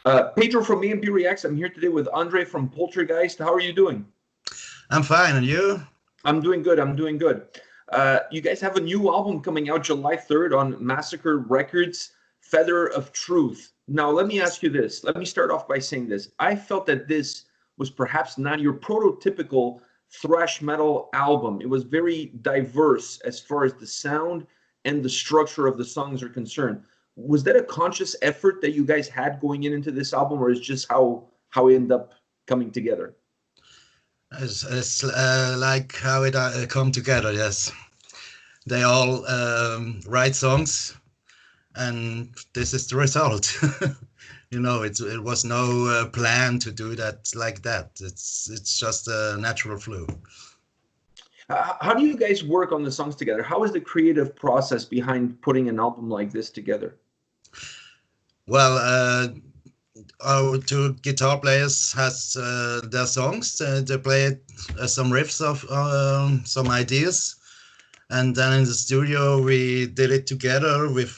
Pedro from A&P-REACTS. I'm here today with André from Poltergeist. How are you doing? I'm fine, and you? I'm doing good. I'm doing good. You guys have a new album coming out July 3rd on Massacre Records, Feather of Truth. Now, let me ask you this. Let me start off by saying this. I felt that this was perhaps not your prototypical thrash metal album. It was very diverse as far as the sound and the structure of the songs are concerned. Was that a conscious effort that you guys had going into this album, or is just how it ended up coming together? It's like how it come together. Yes, they all write songs, and this is the result. It was no plan to do that like that. It's just a natural flow. How do you guys work on the songs together? How is the creative process behind putting an album like this together? Well, our two guitar players has their songs. They play some riffs of some ideas, and then in the studio we did it together with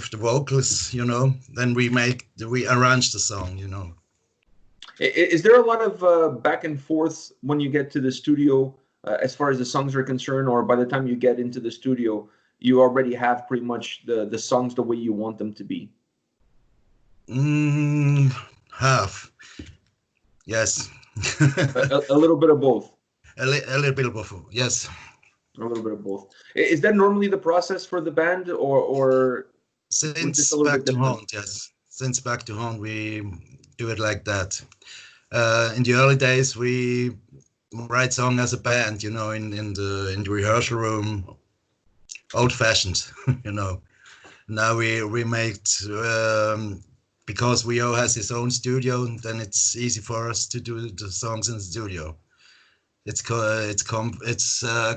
the vocals. Then we arrange the song. Is there a lot of back and forth when you get to the studio as far as the songs are concerned, or by the time you get into the studio, you already have pretty much the songs the way you want them to be? Half, yes. A little bit of both. A little bit of both, yes. A little bit of both. Is that normally the process for the band, or since Back to Haunt? Yes, since Back to Haunt, we do it like that. In the early days, we write song as a band, in the rehearsal room, old-fashioned. Now we make. Because Rio has his own studio, then it's easy for us to do the songs in the studio. It's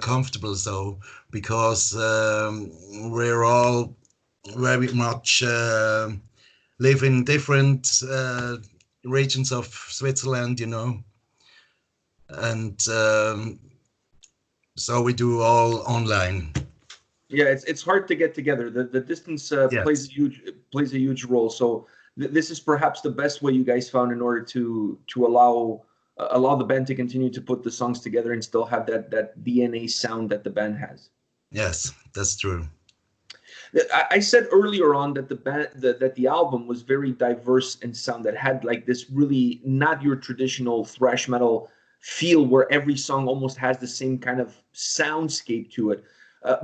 comfortable, so because we're all very much live in different regions of Switzerland, and so we do all online. Yeah, it's hard to get together. The distance Yes. plays a huge role. So this is perhaps the best way you guys found in order to allow the band to continue to put the songs together and still have that DNA sound that the band has. Yes, that's true. I said earlier on that the album was very diverse in sound, that had like this really not your traditional thrash metal feel where every song almost has the same kind of soundscape to it.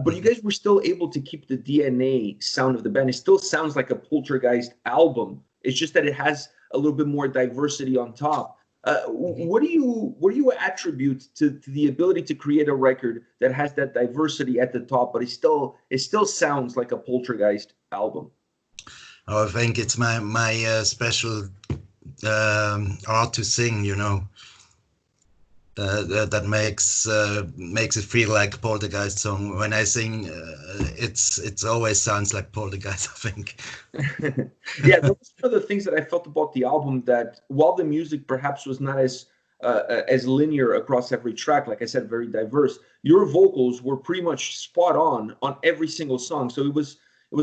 But you guys were still able to keep the DNA sound of the band. It still sounds like a Poltergeist album. It's just that it has a little bit more diversity on top. What do you attribute to the ability to create a record that has that diversity at the top, but it still sounds like a Poltergeist album? I think it's my special art to sing. That makes it feel like a Poltergeist song. When I sing, it's always sounds like Poltergeist, I think. Yeah, that was one of the things that I felt about the album, that while the music perhaps was not as linear across every track, like I said, very diverse, your vocals were pretty much spot on every single song. So it was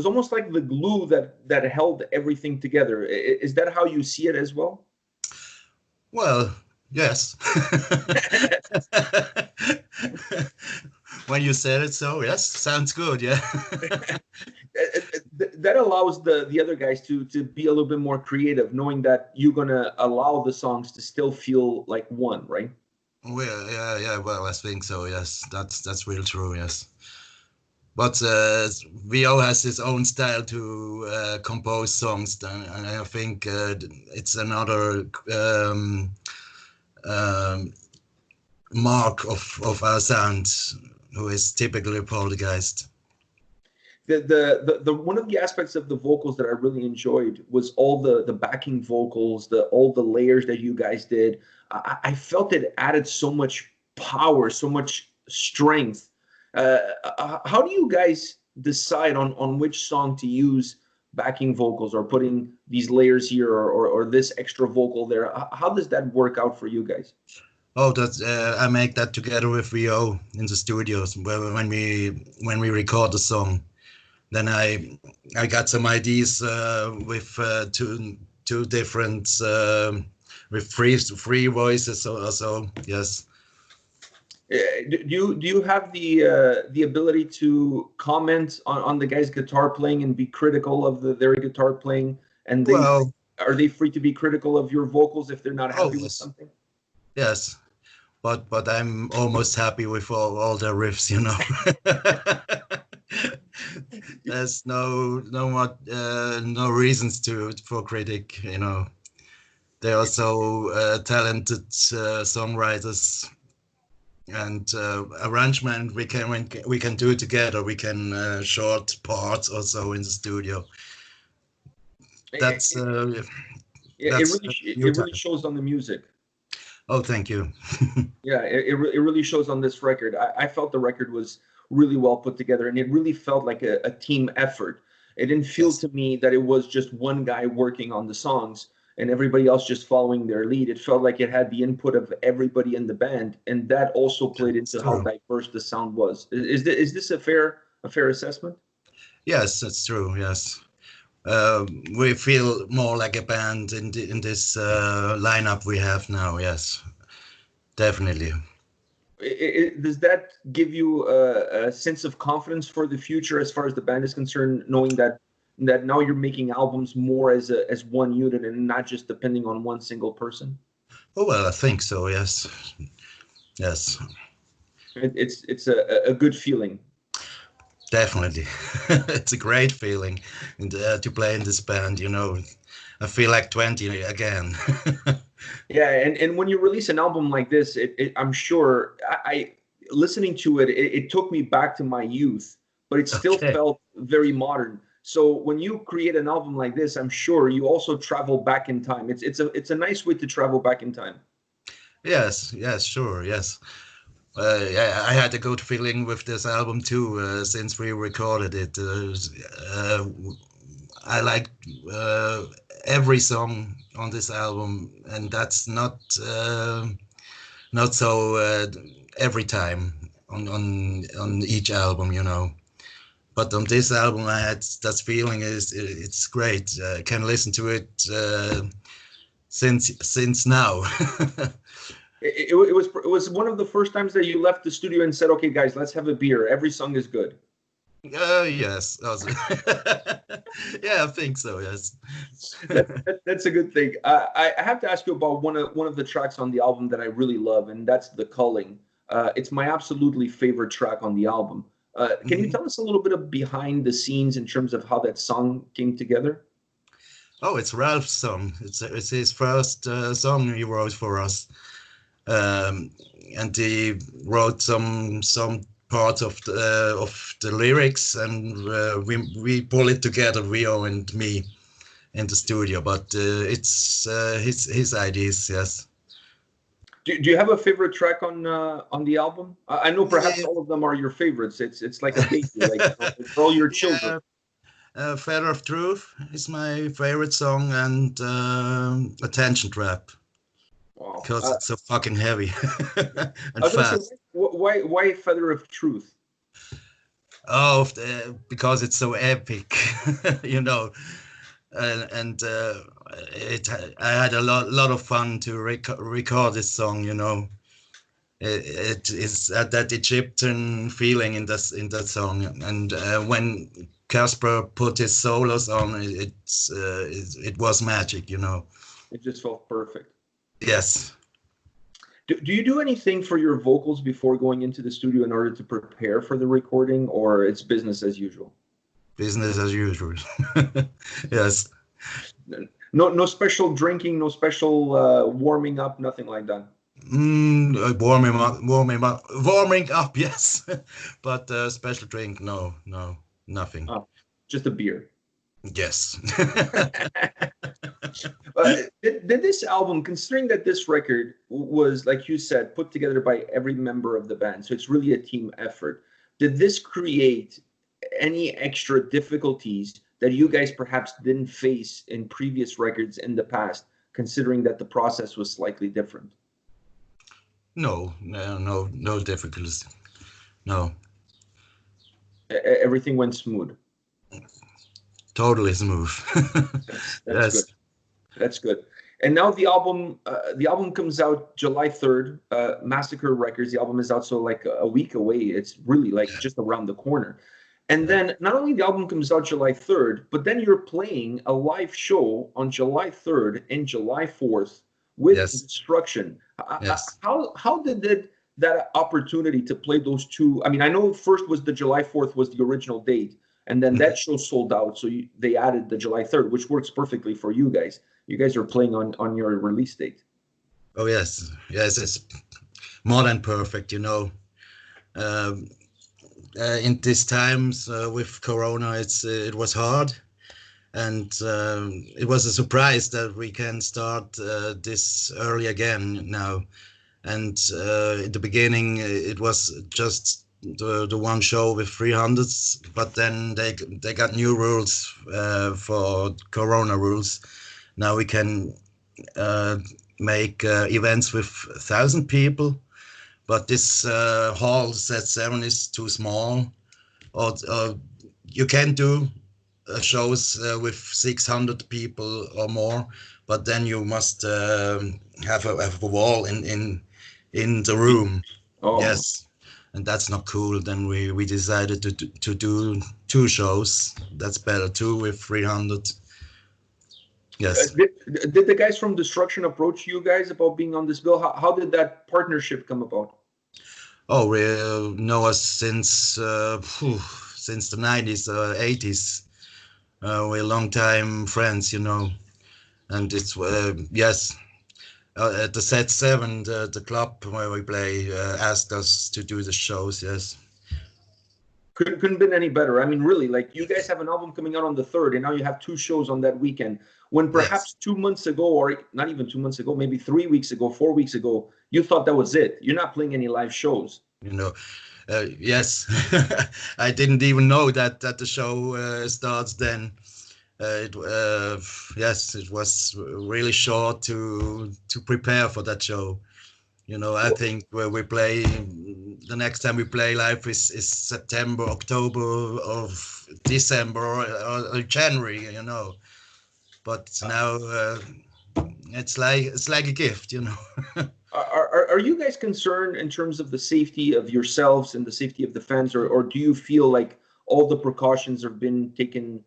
almost like the glue that held everything together. Is that how you see it as well? Well, yes. When you said it, so yes, sounds good. Yeah. That allows the other guys to be a little bit more creative, knowing that you're gonna allow the songs to still feel like one, right? Well, yeah. Well, I think so. Yes, that's real true. Yes. But VO has his own style to compose songs, and I think it's another mark of our sound, who is typically Poltergeist. The one of the aspects of the vocals that I really enjoyed was all the backing vocals, all the layers that you guys did. I felt it added so much power, so much strength. How do you guys decide on which song to use backing vocals, or putting these layers here, or this extra vocal there? How does that work out for you guys? Oh, that's I make that together with VO in the studios when we record the song. Then I got some ideas with to two different with three voices or so. Yes. Do you have the ability to comment on the guy's guitar playing and be critical of their guitar playing? And Well, are they free to be critical of your vocals if they're not oh happy with yes, something? yes. But I'm almost happy with all the riffs, you know. There's no reasons for critic, you know. They are so talented songwriters, and arrangement we can do together. We can short parts also in the studio. That's that's It really shows on the music. Oh, thank you. Yeah, it really shows on this record. I felt the record was really well put together, and it really felt like a team effort. It didn't feel Yes. to me that it was just one guy working on the songs and everybody else just following their lead. It felt like it had the input of everybody in the band, and that also played It's into how true. diverse the sound was. Is this a fair assessment? Yes, that's true. Yes. We feel more like a band in this lineup we have now. Yes, definitely. Does that give you a sense of confidence for the future as far as the band is concerned, knowing that now you're making albums more as one unit and not just depending on one single person? Oh well, I think so. Yes, yes, It's a good feeling. definitely. It's a great feeling, and to play in this band. You know, I feel like 20 again. Yeah, and when you release an album like this, I'm sure I listening to it took me back to my youth, but it still Okay. felt very modern. So when you create an album like this, I'm sure you also travel back in time. It's a nice way to travel back in time. Yes. Yes. Sure. Yes. Yeah, I had a good feeling with this album too. Since we recorded it, I like every song on this album, and that's not so every time on each album, you know. But on this album, I had that feeling. It's great. I can listen to it since now. It was one of the first times that you left the studio and said, "Okay, guys, let's have a beer. Every song is good." Yes. Also. Yeah, I think so. Yes. That's a good thing. I have to ask you about one of the tracks on the album that I really love, and that's "The Culling." It's my absolutely favorite track on the album. Can you Mhm. tell us a little bit of behind the scenes in terms of how that song came together? Oh, it's Ralph's song. It's his first song he wrote for us, um, and he wrote some parts of the lyrics, and we pull it together, Rio and me, in the studio. But it's his ideas. Yes. Do you have a favorite track on the album? I know perhaps Yeah. all of them are your favorites. It's like a baby, like for all your children. Yeah. Feather of Truth is my favorite song, and Attention Trap, Wow. because it's so fucking heavy I and was gonna say, fast. why Feather of Truth? Oh, because it's so epic, you know. And I had a lot of fun to record this song, you know. It is that Egyptian feeling in that song, and when Casper put his solos on, it was magic, you know. It just felt perfect. Yes. Do you do anything for your vocals before going into the studio in order to prepare for the recording, or it's business as usual? Business as usual. Yes. No special drinking, no special warming up, nothing like that. Warming up, yes. But special drink, no, nothing. Oh, just a beer. Yes. Did this album, considering that this record was, like you said, put together by every member of the band, so it's really a team effort, did this create any extra difficulties that you guys perhaps didn't face in previous records in the past, considering that the process was slightly different? No difficulties. No, Everything went smooth. totally smooth. That's good. Yes. That's good. And now the album comes out July 3rd. Massacre Records. The album is out, so like a week away. It's really like just around the corner. And then not only the album comes out July 3rd, but then you're playing a live show on July 3rd and July 4th with Yes. Destruction. Yes. How did that opportunity to play those two? I mean, I know first was the July 4th was the original date, and then that show sold out, so they added the July 3rd, which works perfectly for you guys. You guys are playing on your release date. Oh yes, yes, it's more than perfect, you know. In these times with Corona, it was hard, and it was a surprise that we can start this early again now. And in the beginning, it was just the one show with 300s, but then they got new rules for Corona rules. Now we can make events with 1,000 people, but this hall Z7 is too small. Or you can do shows with 600 people or more, but then you must have a wall in the room. Oh. Yes, and that's not cool. Then we decided to do 2 shows. That's better, 2 with 300. Yes. Did the guys from Destruction approach you guys about being on this bill? How did that partnership come about? Oh, we know us since the 90s, 80s. We're long time friends, you know, and it's yes. At the Z7, the club where we play, asked us to do the shows. Yes. Couldn't been any better. I mean, really, like you guys have an album coming out on the 3rd, and now you have 2 shows on that weekend. When perhaps 2 months ago, or not even 2 months ago, maybe 3 weeks ago, 4 weeks ago, you thought that was it. You're not playing any live shows. You know, yes, I didn't even know that the show starts then. Yes, it was really short to prepare for that show. You know, I think where we play, the next time we play live is September, October, or December, or January. You know, but now it's like a gift. You know. Are you guys concerned in terms of the safety of yourselves and the safety of the fans, or do you feel like all the precautions have been taken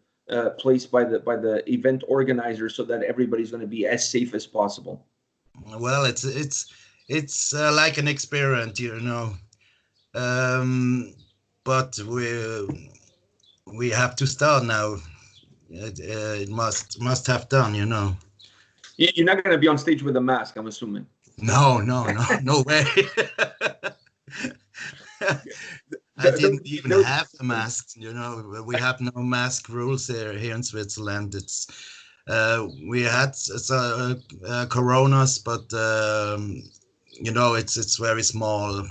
place by the event organizers so that everybody's going to be as safe as possible? Well, it's like an experiment, you know, but we have to start now. It must have done, you know. You're not going to be on stage with a mask, I'm assuming. No way. I didn't even have a mask, you know. We have no mask rules here in Switzerland. It's we had coronas, but you know, it's very small.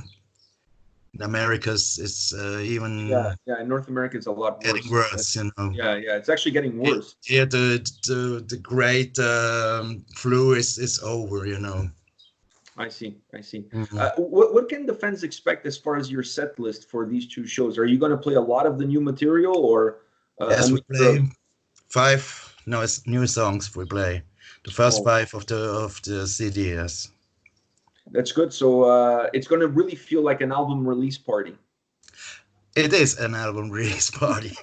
In Americas, it's even in North America it's a lot getting worse, you know. Yeah, it's actually getting worse. Here the great flu is over, you know. I see. Mm-hmm. What can the fans expect as far as your set list for these 2 shows? Are you going to play a lot of the new material, or yes, we play 5 it's new songs. We play the first 5 of the CD. Yes, that's good. So it's going to really feel like an album release party. It is an album release party.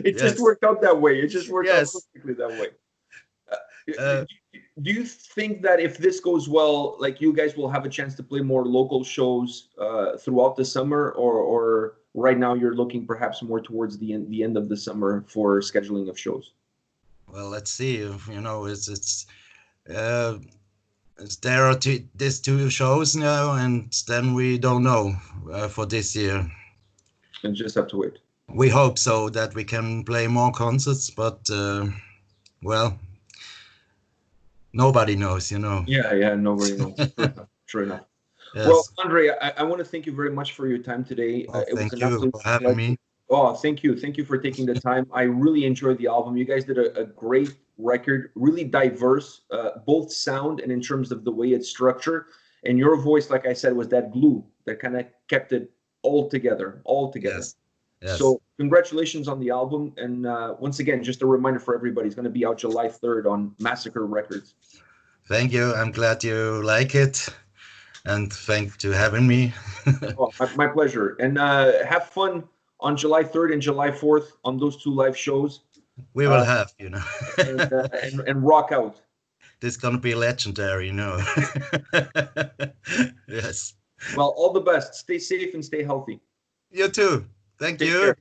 It just worked out that way. It just worked out perfectly that way. Do you think that if this goes well, like you guys will have a chance to play more local shows throughout the summer, or right now you're looking perhaps more towards the end of the summer for scheduling of shows? Well, let's see. You know, there are these 2 shows now, and then we don't know for this year. And just have to wait. We hope so that we can play more concerts, but well. Nobody knows, you know. Yeah, nobody knows. True enough. Yes. Well, André, I want to thank you very much for your time today. Thank you for having me. Oh, thank you. Thank you for taking the time. I really enjoyed the album. You guys did a great record, really diverse, both sound and in terms of the way it's structured. And your voice, like I said, was that glue that kind of kept it all together. Yes. Yes. So congratulations on the album. And once again, just a reminder for everybody, it's going to be out July 3rd on Massacre Records. Thank you. I'm glad you like it. And thank you for having me. Oh, my pleasure. And have fun on July 3rd and July 4th on those two live shows. We will have, you know. and rock out. This is gonna be legendary, you know. Yes. Well, all the best. Stay safe and stay healthy. You too. Thank Take you. care.